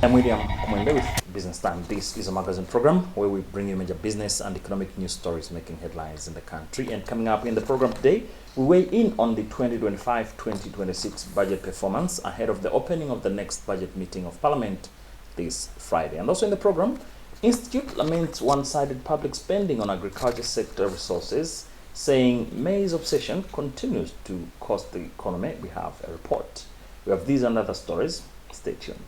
I'm William Kumwembe with Business Time. This is a magazine program where we bring you major business and economic news stories making headlines in the country. And coming up in the program today, we weigh in on the 2025-2026 budget performance ahead of the opening of the next budget meeting of Parliament this Friday. And also in the program, Institute laments one-sided public spending on agriculture sector resources, saying May's obsession continues to cost the economy. We have a report. We have these and other stories. Stay tuned.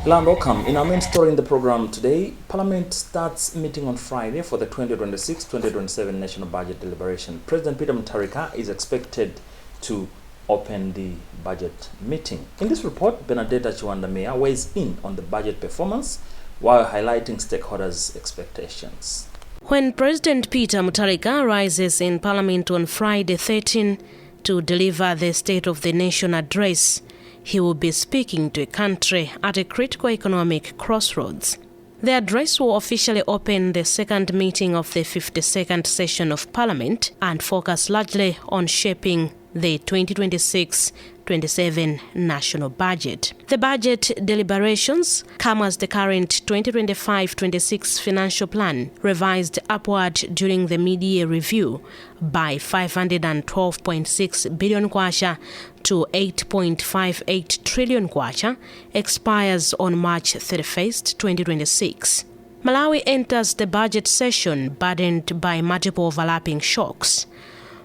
Hello and welcome. In our main story in the program today, Parliament starts meeting on Friday for the 2026-2027 National Budget Deliberation. President Peter Mutharika is expected to open the budget meeting. In this report, Benedetta Chiwandamia weighs in on the budget performance while highlighting stakeholders' expectations. When President Peter Mutharika rises in Parliament on Friday 13 to deliver the State of the Nation address, he will be speaking to a country at a critical economic crossroads. The address will officially open the second meeting of the 52nd session of Parliament and focus largely on shaping the 2026-27 national budget. The budget deliberations come as the current 2025-26 financial plan revised upward during the mid-year review by 512.6 billion kwacha to 8.58 trillion kwacha expires on March 31st, 2026. Malawi enters the budget session burdened by multiple overlapping shocks.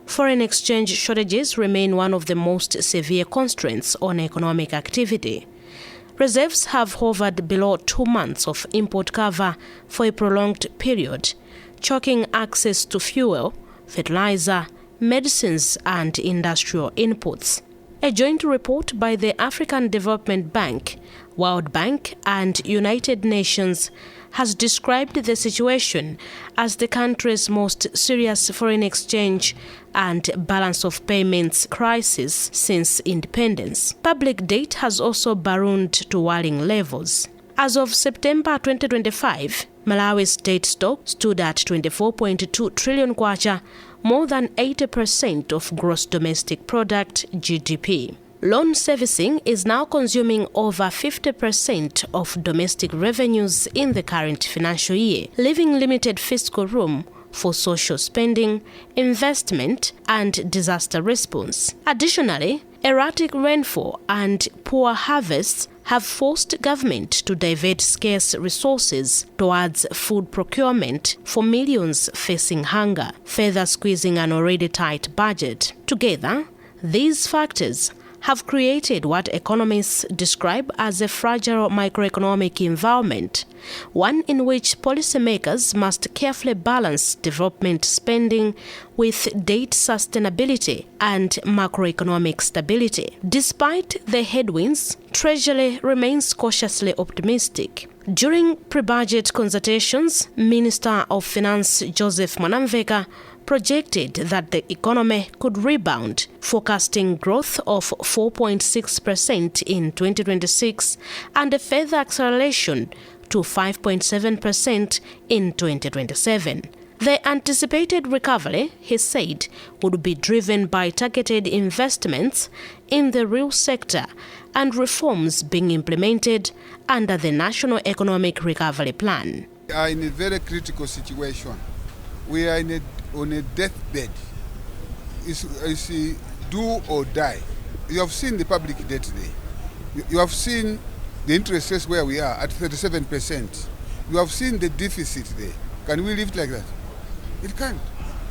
Foreign exchange shortages remain one of the most severe constraints on economic activity. Reserves have hovered below 2 months of import cover for a prolonged period, choking access to fuel, fertilizer, medicines, and industrial inputs. A joint report by the African Development Bank, World Bank, and United Nations has described the situation as the country's most serious foreign exchange and balance of payments crisis since independence. Public debt has also ballooned to worrying levels. As of September 2025, Malawi's debt stock stood at 24.2 trillion kwacha, more than 80% of gross domestic product (GDP). Loan servicing is now consuming over 50% of domestic revenues in the current financial year, leaving limited fiscal room for social spending, investment, and disaster response. Additionally, erratic rainfall and poor harvests have forced government to divert scarce resources towards food procurement for millions facing hunger, further squeezing an already tight budget. Together, these factors have created what economists describe as a fragile macroeconomic environment, one in which policymakers must carefully balance development spending with debt sustainability and macroeconomic stability. Despite the headwinds, Treasury remains cautiously optimistic. During pre-budget consultations, Minister of Finance Joseph Mwanamveka projected that the economy could rebound, forecasting growth of 4.6% in 2026 and a further acceleration to 5.7% in 2027. The anticipated recovery, he said, would be driven by targeted investments in the real sector and reforms being implemented under the National Economic Recovery Plan. We are in a very critical situation. We are on a deathbed. It's do or die. You have seen the public debt today. You have seen the interest rates where we are at 37%. You have seen the deficit there. Can we live like that? It can't.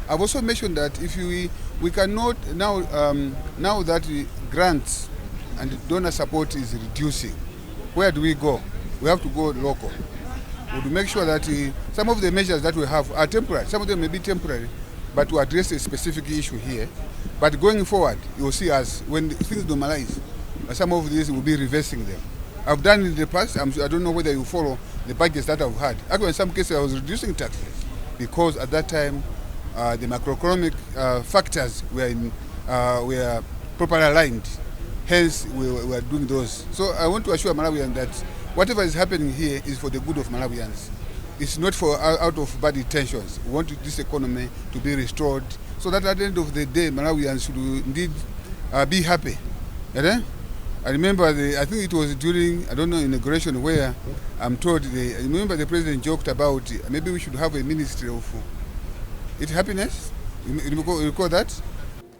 I've also mentioned that if we cannot now that grants and donor support is reducing, where do we go? We have to go local. To make sure that some of the measures that we have are temporary. Some of them may be temporary, but to address a specific issue here. But going forward, you will see us, when things normalize, some of these will be reversing them. I've done it in the past. I don't know whether you follow the budgets that I've had. Actually, in some cases, I was reducing taxes because at that time, the macroeconomic factors were properly aligned. Hence, we are doing those. So I want to assure Malawians that whatever is happening here is for the good of Malawians. It's not for out of bad intentions. We want this economy to be restored so that at the end of the day, Malawians should indeed be happy. I remember, I think it was during, I don't know, inauguration where I'm told, I remember the president joked about maybe we should have a ministry of happiness. You recall that?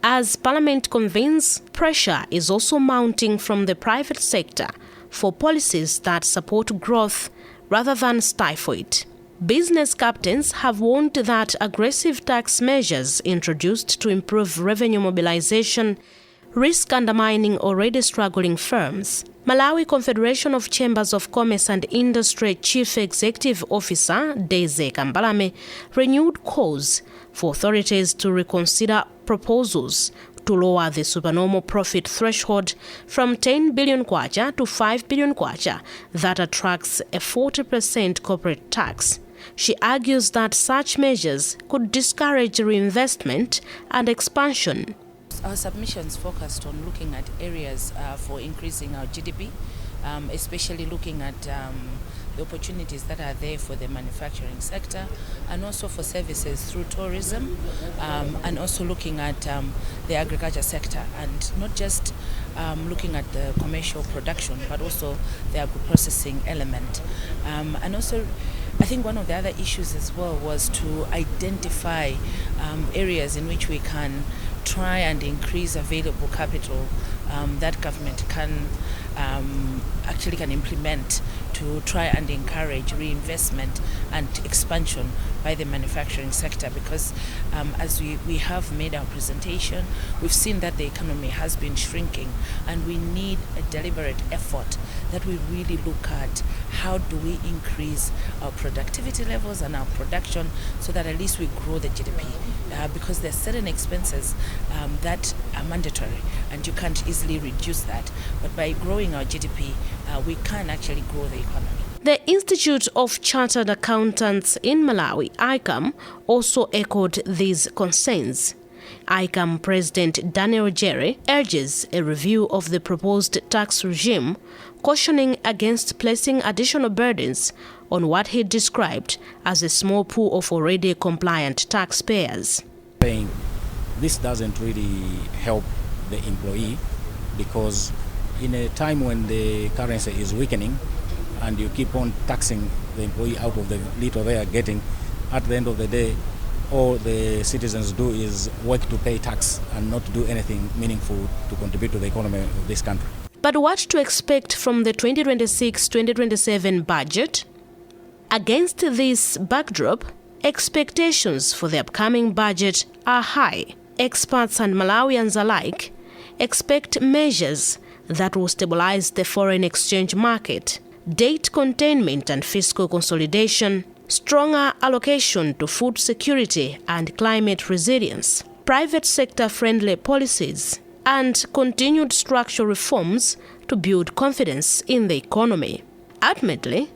As Parliament convenes, pressure is also mounting from the private sector for policies that support growth rather than stifle it. Business captains have warned that aggressive tax measures introduced to improve revenue mobilization risk undermining already struggling firms. Malawi Confederation of Chambers of Commerce and Industry Chief Executive Officer Deze Kambalame renewed calls for authorities to reconsider proposals to lower the supernormal profit threshold from 10 billion kwacha to 5 billion kwacha that attracts a 40% corporate tax. She argues that such measures could discourage reinvestment and expansion. Our submissions focused on looking at areas for increasing our GDP, especially looking at the opportunities that are there for the manufacturing sector and also for services through tourism, and also looking at the agriculture sector, and not just looking at the commercial production but also the agro-processing element. And also I think one of the other issues as well was to identify areas in which we can try and increase available capital that government can actually implement to try and encourage reinvestment and expansion by the manufacturing sector, because as we have made our presentation, we've seen that the economy has been shrinking and we need a deliberate effort that we really look at how do we increase our productivity levels and our production so that at least we grow the GDP, because there are certain expenses that are mandatory and you can't easily reduce that, but by growing our GDP we can actually grow the economy. The Institute of Chartered Accountants in Malawi, ICAM, also echoed these concerns. ICAM President Daniel Jerry urges a review of the proposed tax regime, cautioning against placing additional burdens on what he described as a small pool of already compliant taxpayers. This doesn't really help the employee, because in a time when the currency is weakening and you keep on taxing the employee out of the little they are getting, at the end of the day, all the citizens do is work to pay tax and not do anything meaningful to contribute to the economy of this country. But what to expect from the 2026-2027 budget? Against this backdrop, expectations for the upcoming budget are high. Experts and Malawians alike expect measures that will stabilize the foreign exchange market, debt containment and fiscal consolidation, stronger allocation to food security and climate resilience, private sector-friendly policies, and continued structural reforms to build confidence in the economy. Ultimately,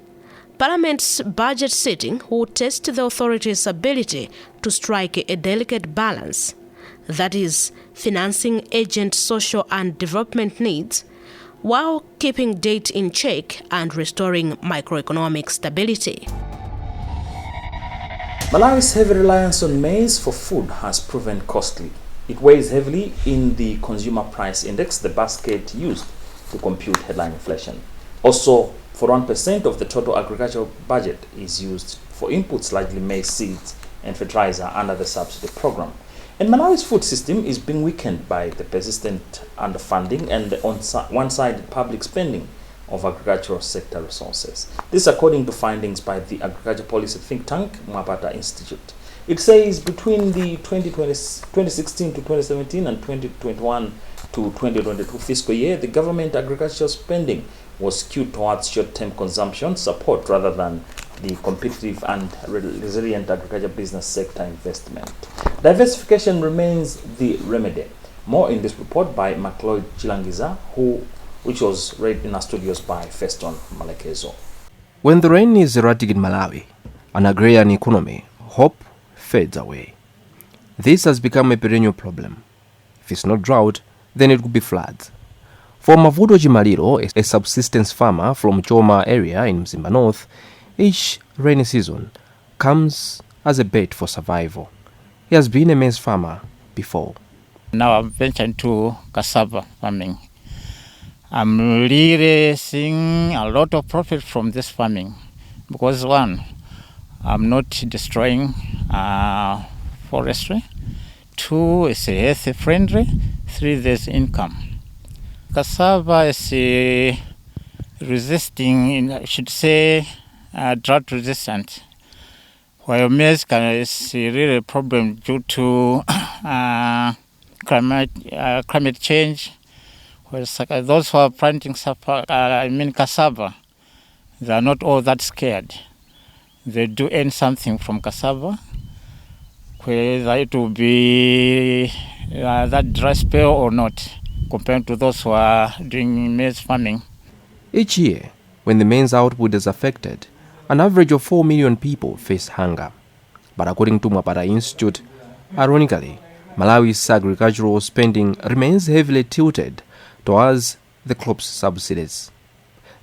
Parliament's budget sitting will test the authorities' ability to strike a delicate balance, that is, financing urgent social and development needs while keeping debt in check and restoring microeconomic stability. Malawi's heavy reliance on maize for food has proven costly. It weighs heavily in the Consumer Price Index, the basket used to compute headline inflation. Also, 41% of the total agricultural budget is used for inputs, largely maize seeds and fertilizer, under the subsidy program. And Malawi's food system is being weakened by the persistent underfunding and the one-sided public spending of agricultural sector resources. This according to findings by the agriculture policy think tank Mwapata Institute. It says between the 2016 to 2017 and 2021 to 2022 fiscal year, the government agricultural spending was skewed towards short-term consumption support rather than the competitive and resilient agriculture business sector investment. Diversification remains the remedy. More in this report by McLeod Chilangiza, which was read in our studios by Feston Malekezo. When the rain is erratic in Malawi, an agrarian economy, hope fades away. This has become a perennial problem. If it's not drought, then it could be floods. For Mavudo Chimaliro, a subsistence farmer from Choma area in Mzimba North, each rainy season comes as a bait for survival. He has been a maize farmer before. Now I'm venturing to cassava farming. I'm really seeing a lot of profit from this farming because one, I'm not destroying forestry. Two, it's health friendly. Three, there's income. Cassava is resisting, I should say, drought resistant. While maize is really a problem due to climate change. Whereas those who are planting cassava, they are not all that scared. They do earn something from cassava, whether it will be that dry spell or not, compared to those who are doing maize farming. Each year, when the maize output is affected, an average of 4 million people face hunger. But according to Mwapara Institute, ironically, Malawi's agricultural spending remains heavily tilted towards the crops subsidies.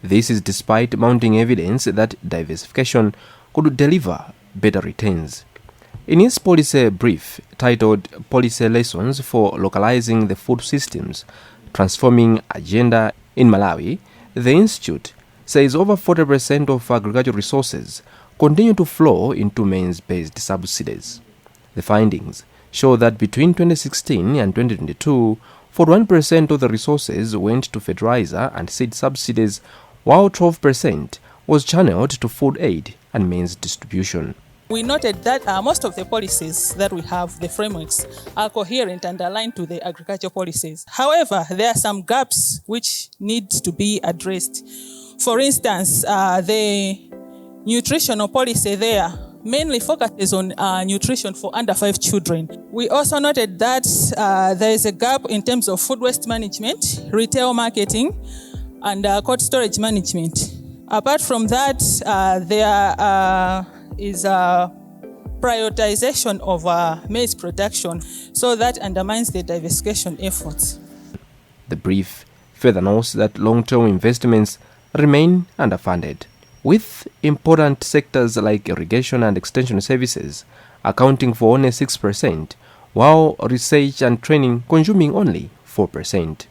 This is despite mounting evidence that diversification could deliver better returns. In its policy brief titled Policy Lessons for Localizing the Food Systems, Transforming Agenda in Malawi, the Institute says over 40% of agricultural resources continue to flow into maize-based subsidies. The findings show that between 2016 and 2022, 41% of the resources went to fertilizer and seed subsidies, while 12% was channeled to food aid and maize distribution. We noted that most of the policies that we have, the frameworks, are coherent and aligned to the agriculture policies. However, there are some gaps which need to be addressed. For instance, the nutritional policy there mainly focuses on nutrition for under 5 children. We also noted that there is a gap in terms of food waste management, retail marketing, and cold storage management. Apart from that, there is a prioritization of maize production, so that undermines the diversification efforts. The brief further notes that long-term investments remain underfunded, with important sectors like irrigation and extension services accounting for only 6%, while research and training consuming only 4%.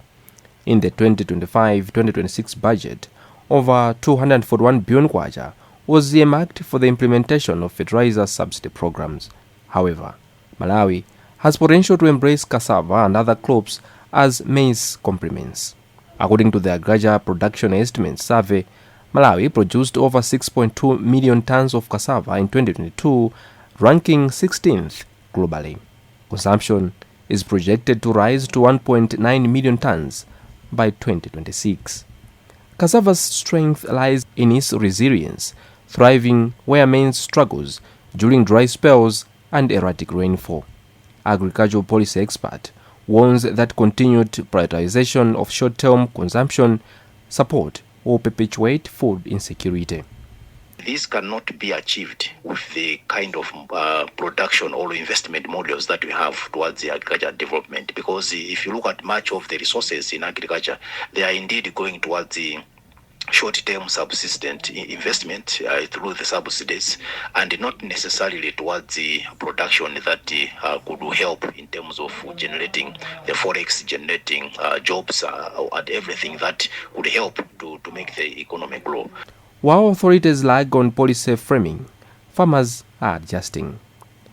In the 2025-2026 budget, over 241 billion kwacha was earmarked for the implementation of fertilizer subsidy programs. However, Malawi has potential to embrace cassava and other crops as maize complements. According to the Agriculture Production Estimates Survey, Malawi produced over 6.2 million tons of cassava in 2022, ranking 16th globally. Consumption is projected to rise to 1.9 million tons by 2026. Cassava's strength lies in its resilience, thriving where maize struggles during dry spells and erratic rainfall. Agricultural policy expert warns that continued prioritization of short-term consumption support will perpetuate food insecurity. This cannot be achieved with the kind of production or investment models that we have towards the agriculture development, because if you look at much of the resources in agriculture, they are indeed going towards the short-term subsistent investment through the subsidies, and not necessarily towards the production that could help in terms of generating the forex, generating jobs and everything that could help to make the economy grow. While authorities lag on policy framing, farmers are adjusting.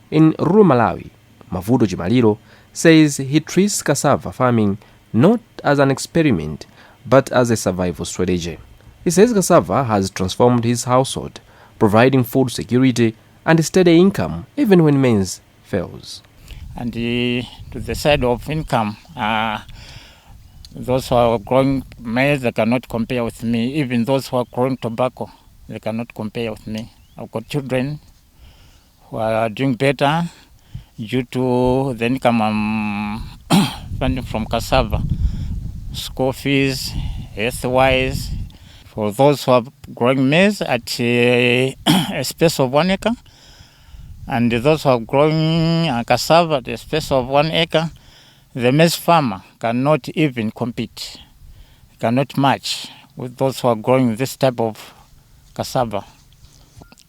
In rural Malawi, Mavudo Chimaliro says he treats cassava farming not as an experiment, but as a survival strategy. He says cassava has transformed his household, providing food security and steady income even when maize fails. And to the side of income, those who are growing maize, they cannot compare with me. Even those who are growing tobacco, they cannot compare with me. I've got children who are doing better due to the income I'm finding from cassava. School fees, health-wise. For those who are growing maize at a space of 1 acre, and those who are growing cassava at a space of 1 acre, the maize farmer cannot even compete. cannot match with those who are growing this type of cassava.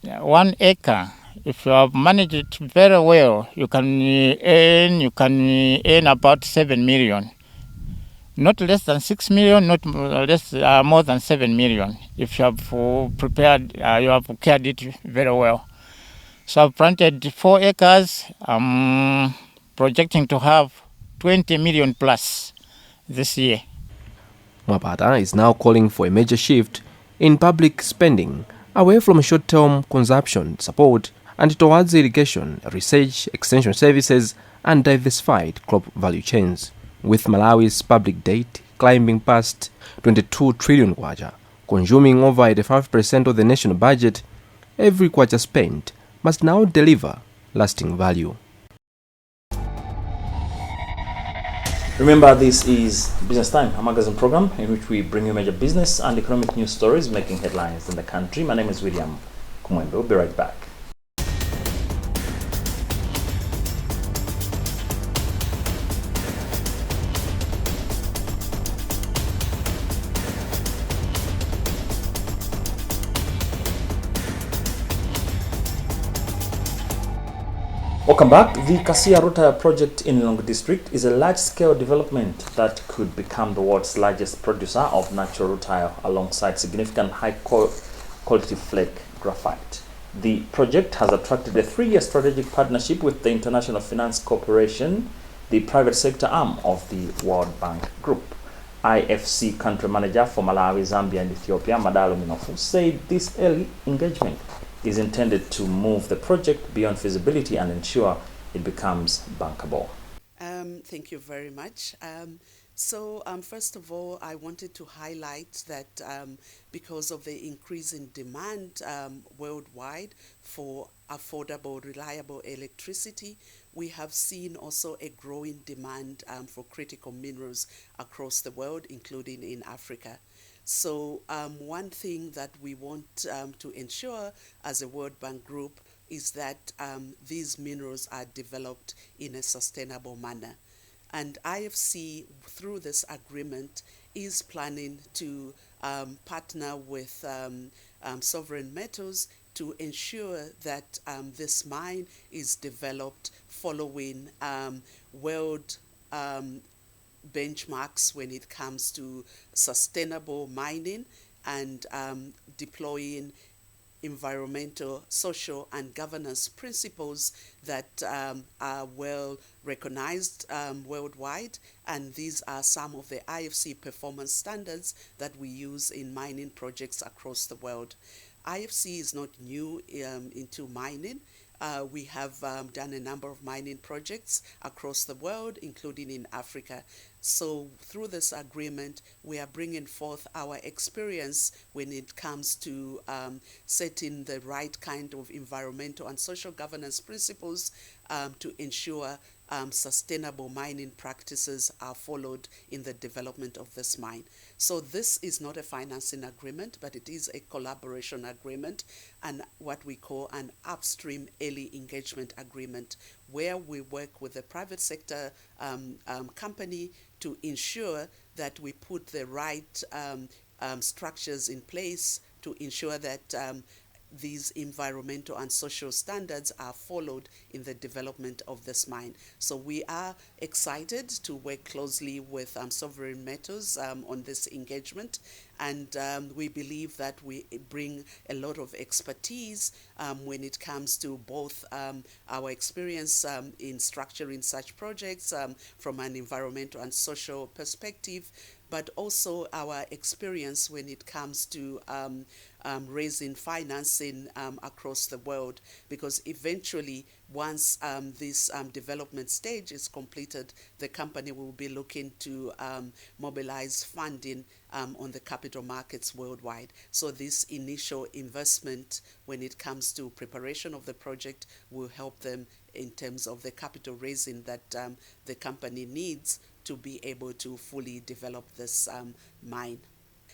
1 acre, if you have managed it very well, you can earn about 7 million. Not less than 6 million, not more than 7 million if you have prepared, you have cared it very well. So I've planted 4 acres. I'm projecting to have 20 million plus this year. Mwapata is now calling for a major shift in public spending away from short-term consumption support and towards irrigation, research, extension services and diversified crop value chains. With Malawi's public debt climbing past 22 trillion kwacha, consuming over 85% of the national budget, every kwacha spent must now deliver lasting value. Remember, this is Business Time, a magazine program in which we bring you major business and economic news stories making headlines in the country. My name is William Kumwendo. We'll be right back. Welcome back. The Kasia Rutaya project in Longo district is a large-scale development that could become the world's largest producer of natural rutile alongside significant high-quality flake graphite. The project has attracted a 3-year strategic partnership with the International Finance Corporation, the private sector arm of the World Bank Group. IFC country manager for Malawi, Zambia and Ethiopia, Madalo Minofu, said this early engagement is intended to move the project beyond feasibility and ensure it becomes bankable. Thank you very much. First of all, I wanted to highlight that because of the increase in demand worldwide for affordable, reliable electricity, we have seen also a growing demand for critical minerals across the world, including in Africa. So one thing that we want to ensure as a World Bank Group is that these minerals are developed in a sustainable manner. And IFC, through this agreement, is planning to partner with Sovereign Metals to ensure that this mine is developed following world benchmarks when it comes to sustainable mining and deploying environmental, social, and governance principles that are well recognized worldwide. And these are some of the IFC performance standards that we use in mining projects across the world. IFC is not new into mining. We have done a number of mining projects across the world, including in Africa. So through this agreement, we are bringing forth our experience when it comes to setting the right kind of environmental and social governance principles to ensure sustainable mining practices are followed in the development of this mine. So this is not a financing agreement, but it is a collaboration agreement and what we call an upstream early engagement agreement, where we work with the private sector company to ensure that we put the right structures in place to ensure that these environmental and social standards are followed in the development of this mine. So we are excited to work closely with Sovereign Metals on this engagement, and we believe that we bring a lot of expertise when it comes to both our experience in structuring such projects from an environmental and social perspective, but also our experience when it comes to raising financing across the world, because eventually once this development stage is completed, the company will be looking to mobilize funding on the capital markets worldwide. So this initial investment when it comes to preparation of the project will help them in terms of the capital raising that the company needs to be able to fully develop this mine.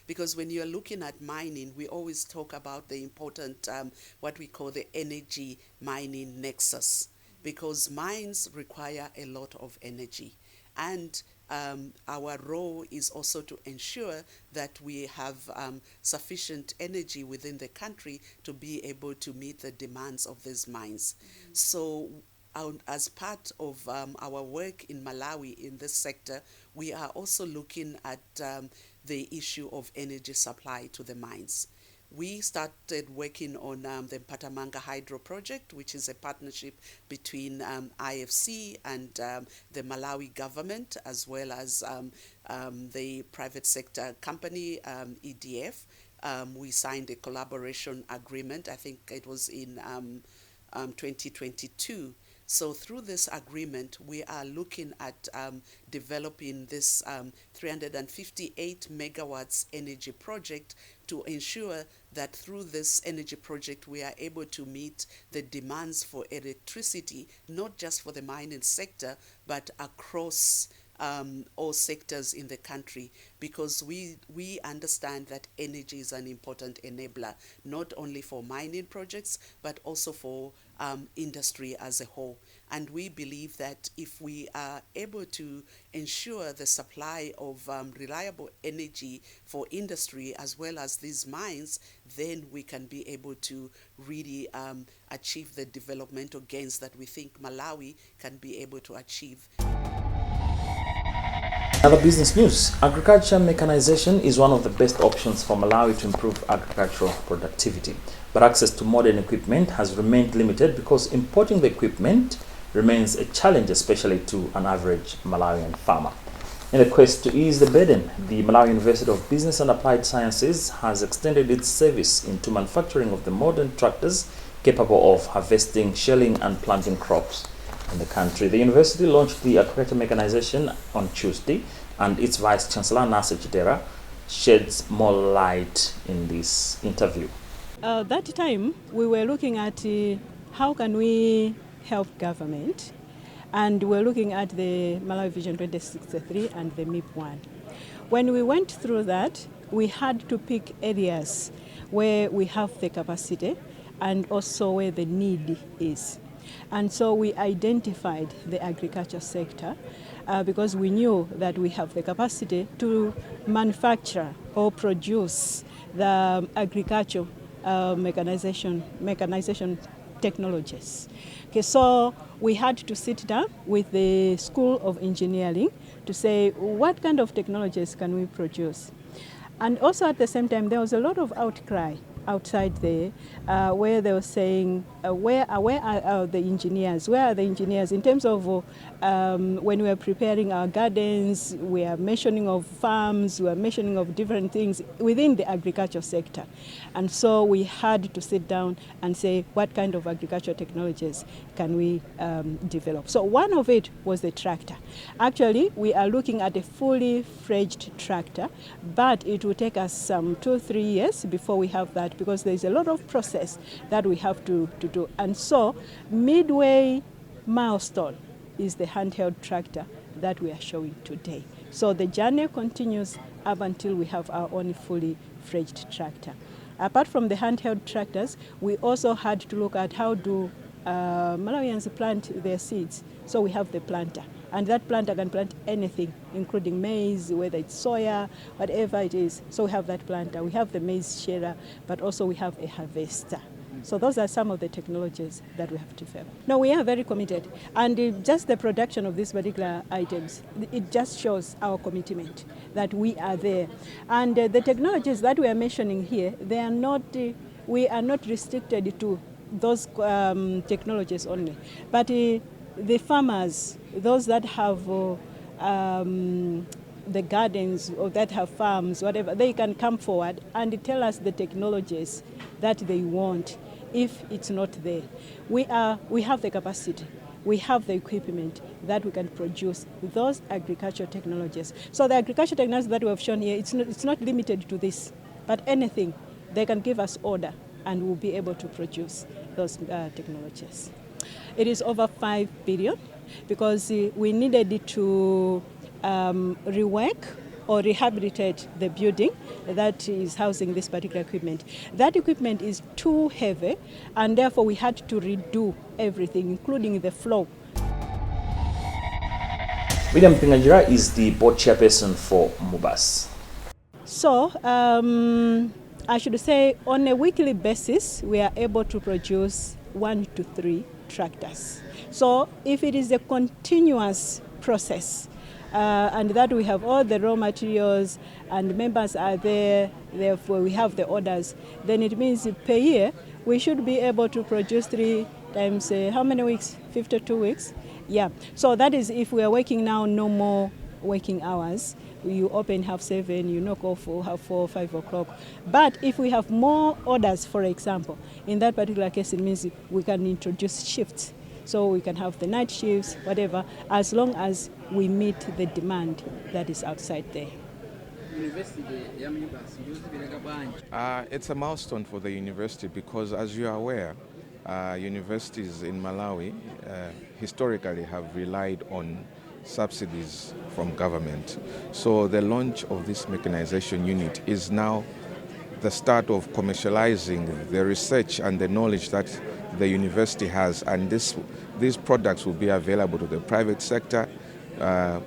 Because when you're looking at mining, we always talk about the important, what we call the energy mining nexus, because mines require a lot of energy. And our role is also to ensure that we have sufficient energy within the country to be able to meet the demands of these mines. So as part of our work in Malawi in this sector, we are also looking at the issue of energy supply to the mines. We started working on the Mpatamanga Hydro Project, which is a partnership between IFC and the Malawi government, as well as the private sector company, EDF. We signed a collaboration agreement, I think it was in 2022. So through this agreement, we are looking at developing this 358 megawatts energy project to ensure that through this energy project, we are able to meet the demands for electricity, not just for the mining sector, but across all sectors in the country, because we understand that energy is an important enabler, not only for mining projects, but also for industry as a whole. And we believe that if we are able to ensure the supply of reliable energy for industry as well as these mines, then we can be able to really achieve the developmental gains that we think Malawi can be able to achieve. Other business news. Agriculture mechanization is one of the best options for Malawi to improve agricultural productivity. But access to modern equipment has remained limited because importing the equipment remains a challenge, especially to an average Malawian farmer. In a quest to ease the burden, the Malawi University of Business and Applied Sciences has extended its service into manufacturing of the modern tractors capable of harvesting, shelling and planting crops in the country. The university launched the agriculture mechanization on Tuesday, and its Vice Chancellor, Nasa Chidera, sheds more light in this interview. That time, we were looking at how can we help government, and we're looking at the Malawi Vision 2063 and the MIP1. When we went through that, we had to pick areas where we have the capacity and also where the need is. And so we identified the agriculture sector because we knew that we have the capacity to manufacture or produce the agriculture mechanization technologies. Okay, so we had to sit down with the School of Engineering to say what kind of technologies can we produce. And also at the same time, there was a lot of outcry outside there where they were saying, where are the engineers? Where are the engineers in terms of when we are preparing our gardens, we are mentioning of farms, we are mentioning of different things within the agriculture sector. And so we had to sit down and say, what kind of agricultural technologies can we develop? So one of it was the tractor. Actually, we are looking at a fully fledged tractor, but it will take us some 2-3 years before we have that, because there's a lot of process that we have to do. And so midway milestone is the handheld tractor that we are showing today. So the journey continues up until we have our own fully fledged tractor. Apart from the handheld tractors, we also had to look at how do Malawians plant their seeds. So we have the planter, and that planter can plant anything, including maize, whether it's soya, whatever it is. So we have that planter. We have the maize shearer, but also we have a harvester. So those are some of the technologies that we have developed. No, we are very committed. And just the production of these particular items, it just shows our commitment that we are there. And the technologies that we are mentioning here, they are not, we are not restricted to those technologies only. But the farmers, those that have the gardens or that have farms, whatever, they can come forward and tell us the technologies that they want. If it's not there, we have the capacity, we have the equipment that we can produce those agricultural technologies. So the agricultural technologies that we have shown here, it's not limited to this, but anything, they can give us order and we'll be able to produce those technologies. It is over 5 billion because we needed to rework or rehabilitate the building that is housing this particular equipment. That equipment is too heavy, and therefore we had to redo everything, including the floor. William Pinganjira is the board chairperson for MUBAS. So, I should say on a weekly basis, we are able to produce 1 to 3 tractors. So if it is a continuous process, and that we have all the raw materials and members are there, therefore we have the orders, then it means per year we should be able to produce 3 times, how many weeks? 52 weeks? Yeah, so that is if we are working now no more working hours. You open 7:30, you knock off 4:30, 5 o'clock. But if we have more orders, for example, in that particular case, it means we can introduce shifts. So we can have the night shifts, whatever, as long as we meet the demand that is outside there. It's a milestone for the university because, as you are aware, universities in Malawi historically have relied on subsidies from government. So the launch of this mechanization unit is now the start of commercializing the research and the knowledge that the university has, and these products will be available to the private sector,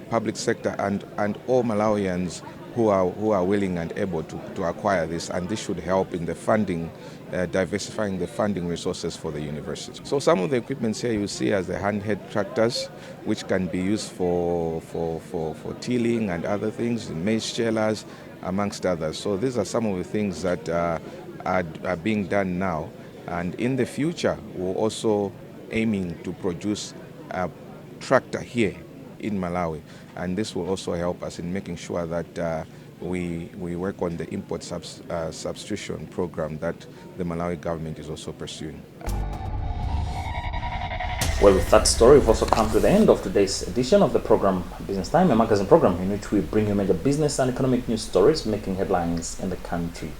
public sector, and all Malawians who are willing and able to acquire this, and this should help in the funding, diversifying the funding resources for the university. So some of the equipment here you see as the handheld tractors, which can be used for tilling and other things, maize shellers, amongst others. So these are some of the things that are being done now, and in the future we're also aiming to produce a tractor here in Malawi, and this will also help us in making sure that we work on the import substitution program that the Malawi government is also pursuing. Well, with that story, we've also come to the end of today's edition of the program Business Time, a magazine program in which we bring you major business and economic news stories making headlines in the country.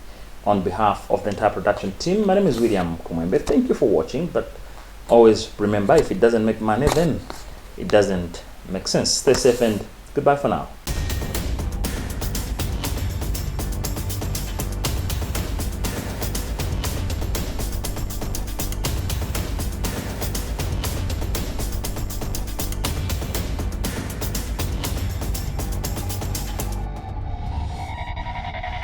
On behalf of the entire production team, my name is William Kumwembe. Thank you for watching, but always remember, if it doesn't make money, then it doesn't make sense. Stay safe and goodbye for now.